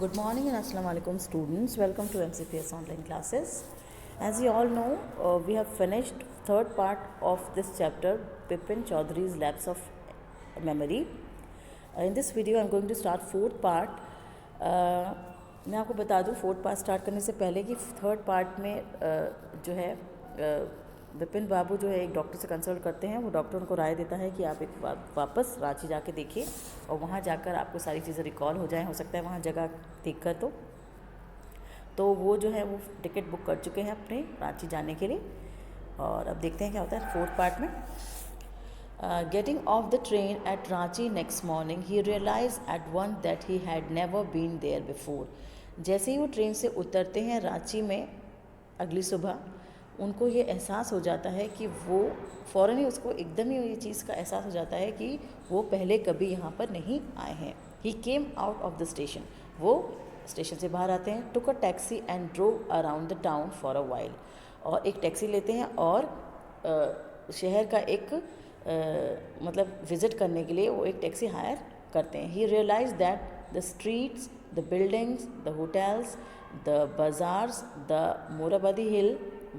Good morning and Assalamu alaikum students. Welcome to MCPS online classes. As you all know, we have finished third part of this chapter, Bipin Chaudhary's Lapse of Memory. In this video, I am going to start fourth part. मैं आपको बता दूँ fourth part start करने से पहले कि third part में जो है विपिन बाबू जो है एक डॉक्टर से कंसल्ट करते हैं। वो डॉक्टर उनको राय देता है कि आप एक वापस रांची जाके देखिए और वहाँ जाकर आपको सारी चीज़ें रिकॉल हो जाएं। हो सकता है वहाँ जगह देखकर तो वो जो है वो टिकट बुक कर चुके हैं अपने रांची जाने के लिए। और अब देखते हैं क्या होता है फोर्थ पार्ट में। Getting off the train at Ranchi next morning, he realized at once that he had never been there before. जैसे ही वो ट्रेन से उतरते हैं रांची में अगली सुबह, उनको ये एहसास हो जाता है कि वो फ़ौरन ही उसको एकदम ही ये चीज़ का एहसास हो जाता है कि वो पहले कभी यहाँ पर नहीं आए हैं। He came out of the station. वो स्टेशन से बाहर आते हैं, took a taxi and drove around the town for a while. और एक टैक्सी लेते हैं और शहर का एक मतलब विज़िट करने के लिए वो एक टैक्सी हायर करते हैं। He realized that the streets, the buildings, the hotels, the bazaars, the Morabadi Hill,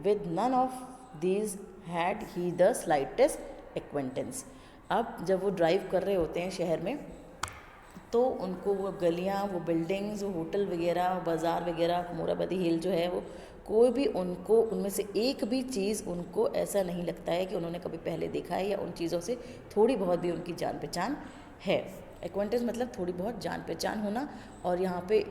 with none of these had he the slightest acquaintance. अब जब वो ड्राइव कर रहे होते हैं शहर में तो उनको वो गलियाँ, वो बिल्डिंग्स, वो होटल वगैरह, बाज़ार वगैरह, मोराबादी हिल जो है वो कोई भी उनको उनमें से एक भी चीज़ उनको ऐसा नहीं लगता है कि उन्होंने कभी पहले देखा है या उन चीज़ों से थोड़ी बहुत भी उनकी जान पहचान है। एक्वेंटेंस मतलब थोड़ी बहुत जान पहचान होना, और यहाँ पे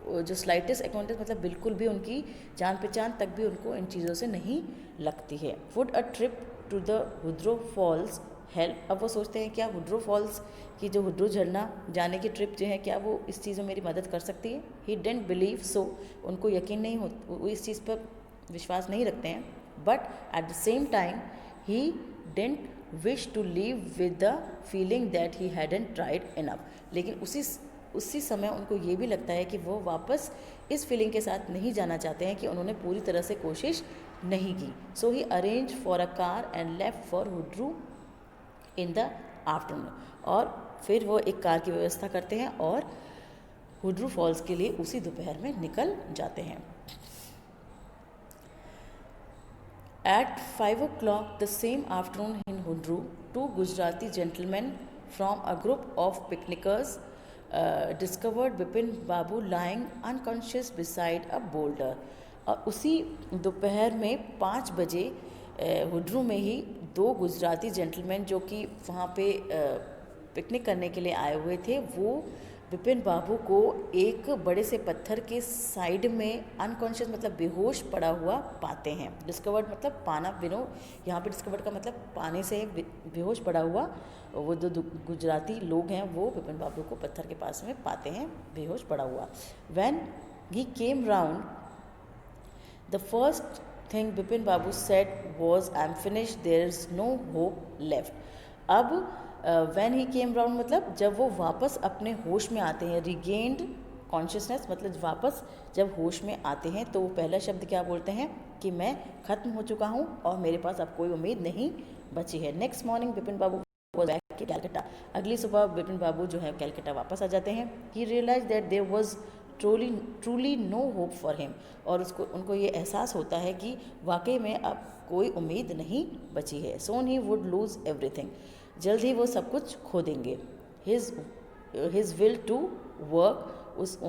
जो स्लाइटेस्ट एक्वेंटेंस मतलब बिल्कुल भी उनकी जान पहचान तक भी उनको इन चीज़ों से नहीं लगती है। Would a trip to the Hundru falls help. अब वो सोचते हैं क्या हुड्रो फॉल्स की जो हुड्रो झरना जाने की ट्रिप जो है क्या वो इस चीज़ में मेरी मदद कर सकती है। ही डेंट बिलीव सो, उनको यकीन नहीं हो, वो इस चीज़ पर विश्वास नहीं रखते हैं। But at the same time he didn't wish to leave with the feeling that he hadn't tried enough. लेकिन उसी समय उनको ये भी लगता है कि वो वापस इस फीलिंग के साथ नहीं जाना चाहते हैं कि उन्होंने पूरी तरह से कोशिश नहीं की। So he arrange for a car and left for Hundru in the afternoon. और फिर वो एक कार की व्यवस्था करते हैं और हुड्रू फॉल्स के लिए उसी दोपहर में निकल जाते हैं। At 5 o'clock the same afternoon in Hudru, two Gujarati gentlemen from a group of picnickers discovered Bipin Babu lying unconscious beside a boulder. और उसी दोपहर में 5 बजे हुड्रू में ही दो गुजराती जेंटलमैन जो कि वहाँ पे पिकनिक करने के लिए आए हुए थे, वो विपिन बाबू को एक बड़े से पत्थर के साइड में अनकॉन्शियस मतलब बेहोश पड़ा हुआ पाते हैं। डिस्कवर्ड मतलब पाना, बिनो यहाँ पे डिस्कवर्ड का मतलब पाने से बेहोश पड़ा हुआ वो जो गुजराती लोग हैं वो विपिन बाबू को पत्थर के पास में पाते हैं बेहोश पड़ा हुआ। When he came round the first thing Vipin Babu said was I am finish, there is no hope left. अब व्हेन ही केम राउंड मतलब जब वो वापस अपने होश में आते हैं, रिगेन्ड कॉन्शियसनेस मतलब वापस जब होश में आते हैं तो वो पहला शब्द क्या बोलते हैं कि मैं ख़त्म हो चुका हूँ और मेरे पास अब कोई उम्मीद नहीं बची है। नेक्स्ट मॉर्निंग विपिन बाबू बैक के कैलकटा। अगली सुबह विपिन बाबू जो है कैलकटा वापस आ जाते हैं। He realise that there was truly no hope for him. और उनको ये एहसास होता है कि वाकई में अब कोई उम्मीद नहीं बची है। सोन ही वुड लूज़ एवरीथिंग, जल्द ही वो सब कुछ खो देंगे। हिज विल टू वर्क,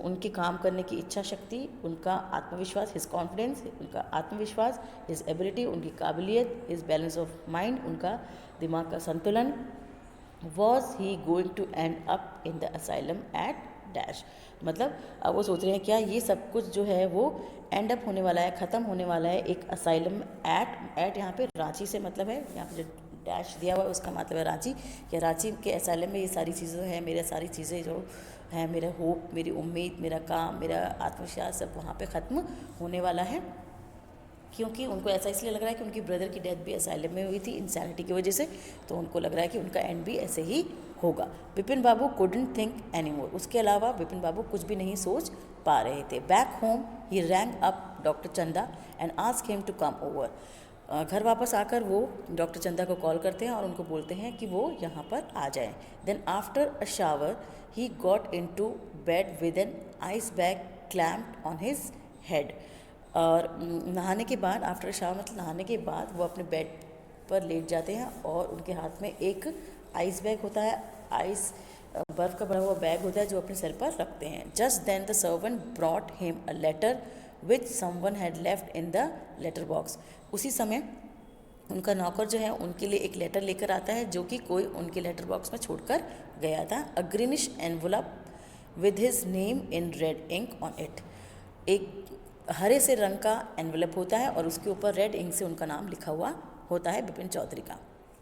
उनके काम करने की इच्छा शक्ति, उनका आत्मविश्वास, हिज कॉन्फिडेंस उनका आत्मविश्वास, हिज एबिलिटी उनकी काबिलियत, हिज बैलेंस ऑफ माइंड उनका दिमाग का संतुलन। Was he going to end up in the asylum at dash. मतलब अब वो सोच रहे हैं क्या ये सब कुछ जो है वो एंड अप होने वाला है, ख़त्म होने वाला है एक असाइलम एट यहाँ पे रांची से मतलब है, यहाँ पे जो डैश दिया हुआ है उसका मतलब है रांची। या रांची के असाइलम में ये सारी चीज़ें हैं, मेरे सारी चीज़ें जो हैं, मेरा होप, मेरी उम्मीद, मेरा काम, मेरा आत्मविश्वास सब वहाँ पे ख़त्म होने वाला है। क्योंकि उनको ऐसा इसलिए लग रहा है कि उनकी ब्रदर की डेथ भी असाइलम में हुई थी इंसैनिटी की वजह से, तो उनको लग रहा है कि उनका एंड भी ऐसे ही होगा। विपिन बाबू कुडंट थिंक एनी मोर, उसके अलावा विपिन बाबू कुछ भी नहीं सोच पा रहे थे। Back home he rang up doctor Chanda and ask him to come over. घर वापस आकर वो डॉक्टर चंदा को कॉल करते हैं और उनको बोलते हैं कि वो यहाँ पर आ जाएं। Then after a shower he got into bed with an ice bag clamped on his head. और नहाने के बाद, आफ्टर शावर मतलब नहाने के बाद, वो अपने बेड पर लेट जाते हैं और उनके हाथ में एक आइस बैग होता है, आइस बर्फ़ का भरा हुआ बैग होता है जो अपने सर पर रखते हैं। Just then the servant brought him a letter which someone had left in the letter box. उसी समय उनका नौकर जो है उनके लिए एक लेटर लेकर आता है जो कि कोई उनके लेटर बॉक्स में छोड़कर गया था। A greenish envelope with his name in red ink on it. एक हरे से रंग का एनवलप होता है और उसके ऊपर रेड इंक से उनका नाम लिखा हुआ होता है, बिपिन चौधरी का।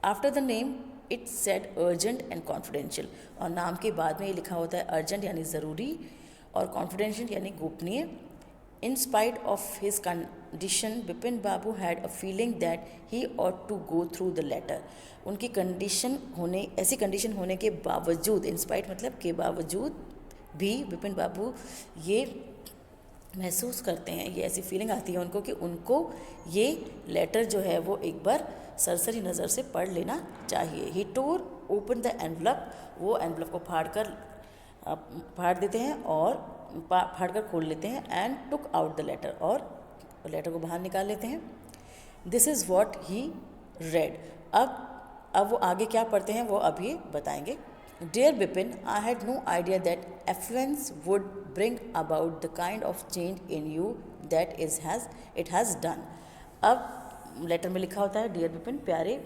After the name it said urgent and confidential. और नाम के बाद में ये लिखा होता है अर्जेंट यानी ज़रूरी और कॉन्फिडेंशियल यानी गोपनीय। In spite of his condition Bipin Babu had a feeling that he ought to go through the letter. उनकी कंडीशन होने, ऐसी कंडीशन होने के बावजूद, इन स्पाइट मतलब के बावजूद भी बिपिन बाबू ये महसूस करते हैं, ये ऐसी फीलिंग आती है उनको कि उनको ये लेटर जो है वो एक बार सरसरी नज़र से पढ़ लेना चाहिए। ही टोर ओपन द एनवलप। वो एनवलप को फाड़ देते हैं और फाड़ कर खोल लेते हैं। And took out the letter. और लेटर को बाहर निकाल लेते हैं। This is what he read. अब वो आगे क्या पढ़ते हैं वो अभी बताएंगे। Dear Bipin, I had no idea that affluence would bring about the kind of change in you that it has done. अब लेटर में लिखा होता है, डियर बिपिन, प्यारे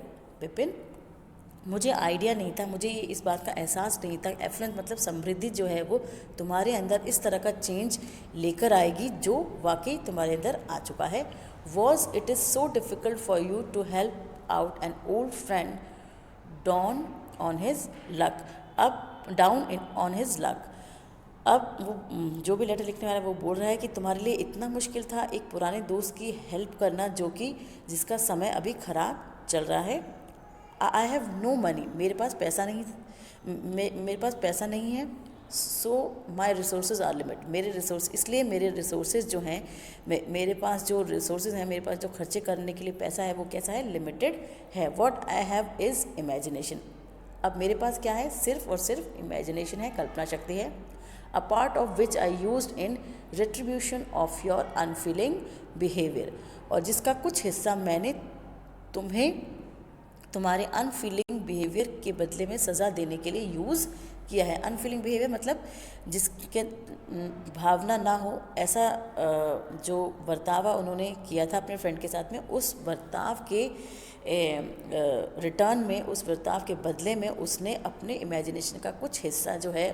बिपिन, मुझे आइडिया नहीं था, मुझे इस बात का एहसास नहीं था, एफ्लुएंस मतलब समृद्धि जो है वो तुम्हारे अंदर इस तरह का चेंज लेकर आएगी जो वाकई तुम्हारे अंदर आ चुका है। Was it is so difficult for you to help out an old friend down on his luck. अब down in on his luck. अब वो जो भी लेटर लिखने वाला है वो बोल रहा है कि तुम्हारे लिए इतना मुश्किल था एक पुराने दोस्त की हेल्प करना जो कि जिसका समय अभी ख़राब चल रहा है। आई हैव नो मनी, मेरे पास पैसा नहीं, मेरे पास पैसा नहीं है। सो माई रिसोर्सेज आर लिमिट, मेरे रिसोर्स, इसलिए मेरे रिसोर्सेज जो हैं, मेरे पास जो रिसोर्सेज हैं, मेरे पास जो खर्चे करने के लिए पैसा है वो कैसा है, लिमिटेड है। What I have is imagination. अब मेरे पास क्या है, सिर्फ और सिर्फ इमेजिनेशन है, कल्पना शक्ति है। A part of which I used in retribution of your unfailing behaviour. और जिसका कुछ हिस्सा मैंने तुम्हें तुम्हारे अनफीलिंग बिहेवियर के बदले में सज़ा देने के लिए यूज़ किया है। अनफीलिंग बिहेवियर मतलब जिसके भावना ना हो, ऐसा जो बर्तावा उन्होंने किया था अपने फ्रेंड के साथ में, उस बर्ताव के रिटर्न में, उस बर्ताव के बदले में उसने अपने इमेजिनेशन का कुछ हिस्सा जो है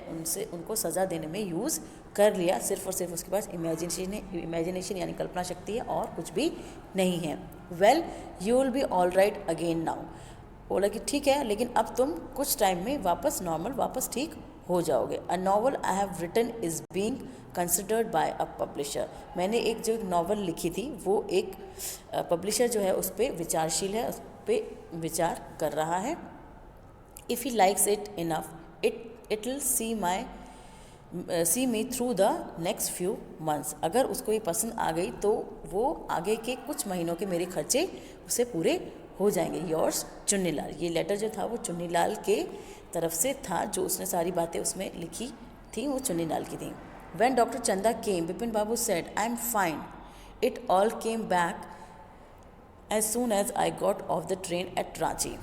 उनको सज़ा देने में यूज़ कर लिया। सिर्फ और सिर्फ उसके पास इमेजिनेशन यानी कल्पना शक्ति है और कुछ भी नहीं है। Well you will be all right again now. बोला कि ठीक है, लेकिन अब तुम कुछ टाइम में वापस नॉर्मल, वापस ठीक हो जाओगे। A novel I have written is being considered by a publisher. मैंने एक जो नॉवल लिखी थी वो एक पब्लिशर जो है उस पर विचारशील है, उस पर विचार कर रहा है। If he likes it enough it will see me through the next few months. अगर उसको ये पसंद आ गई तो वो आगे के कुछ महीनों के मेरे खर्चे उससे पूरे हो जाएंगे। योर्स चुन्नीलाल। ये लेटर जो था वो चुन्नीलाल के तरफ से था, जो उसने सारी बातें उसमें लिखी थी वो चुन्नीलाल की थी। When doctor Chanda came Bipin Babu said I am fine. It all came back as soon as I got off the train at Ranchi.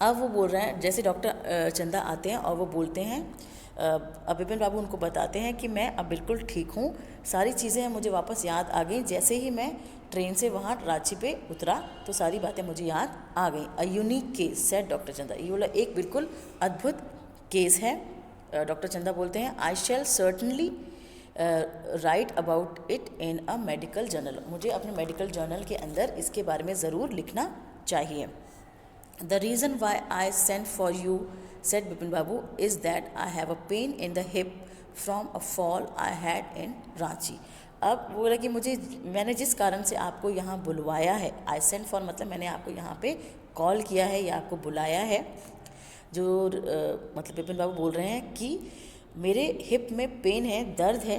अब वो बोल रहे हैं, जैसे डॉक्टर चंदा आते हैं और वो बोलते हैं, अब बिपिन बाबू उनको बताते हैं कि मैं अब बिल्कुल ठीक हूँ, सारी चीज़ें मुझे वापस याद आ गई। जैसे ही मैं ट्रेन से वहाँ रांची पे उतरा तो सारी बातें मुझे याद आ गई। A unique case said doctor चंदा। ये बोला एक बिल्कुल अद्भुत केस है। डॉक्टर चंदा बोलते हैं I shall certainly write about it in a medical journal. मुझे अपने मेडिकल जर्नल के अंदर इसके बारे में ज़रूर लिखना चाहिए। The reason why I sent for you said Bipin Babu is that I have a pain in the hip from a fall I had in Ranchi. अब बोला कि मैंने जिस कारण से आपको यहाँ बुलवाया है, आई सेंट फॉर मतलब मैंने आपको यहाँ पे कॉल किया है या आपको बुलाया है, जो मतलब बिपिन बाबू बोल रहे हैं कि मेरे हिप में पेन है, दर्द है।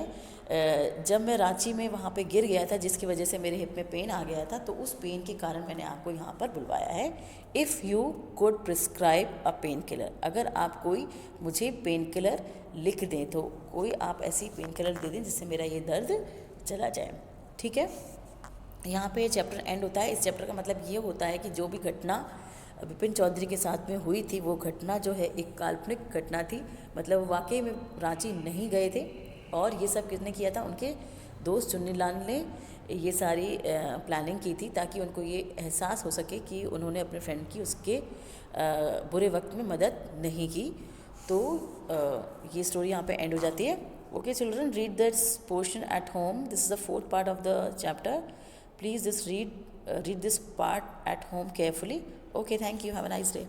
जब मैं रांची में वहाँ पे गिर गया था जिसकी वजह से मेरे हिप में पेन आ गया था, तो उस पेन के कारण मैंने आपको यहाँ पर बुलवाया है। If you could prescribe a pain killer, अगर आप कोई मुझे पेन किलर लिख दें, तो कोई आप ऐसी पेन किलर दे दें जिससे मेरा ये दर्द चला जाए। ठीक है, यहाँ पे चैप्टर एंड होता है। इस चैप्टर का मतलब ये होता है कि जो भी घटना विपिन चौधरी के साथ में हुई थी, वो घटना जो है एक काल्पनिक घटना थी, मतलब वो वाकई में रांची नहीं गए थे। और ये सब किसने किया था? उनके दोस्त चुन्नीलाल ने ये सारी प्लानिंग की थी, ताकि उनको ये एहसास हो सके कि उन्होंने अपने फ्रेंड की उसके बुरे वक्त में मदद नहीं की। तो ये स्टोरी यहाँ पे एंड हो जाती है। Okay children, read this portion at home. This is the fourth part of the chapter. Please just read this part at home carefully. Okay, thank you. Have a nice day.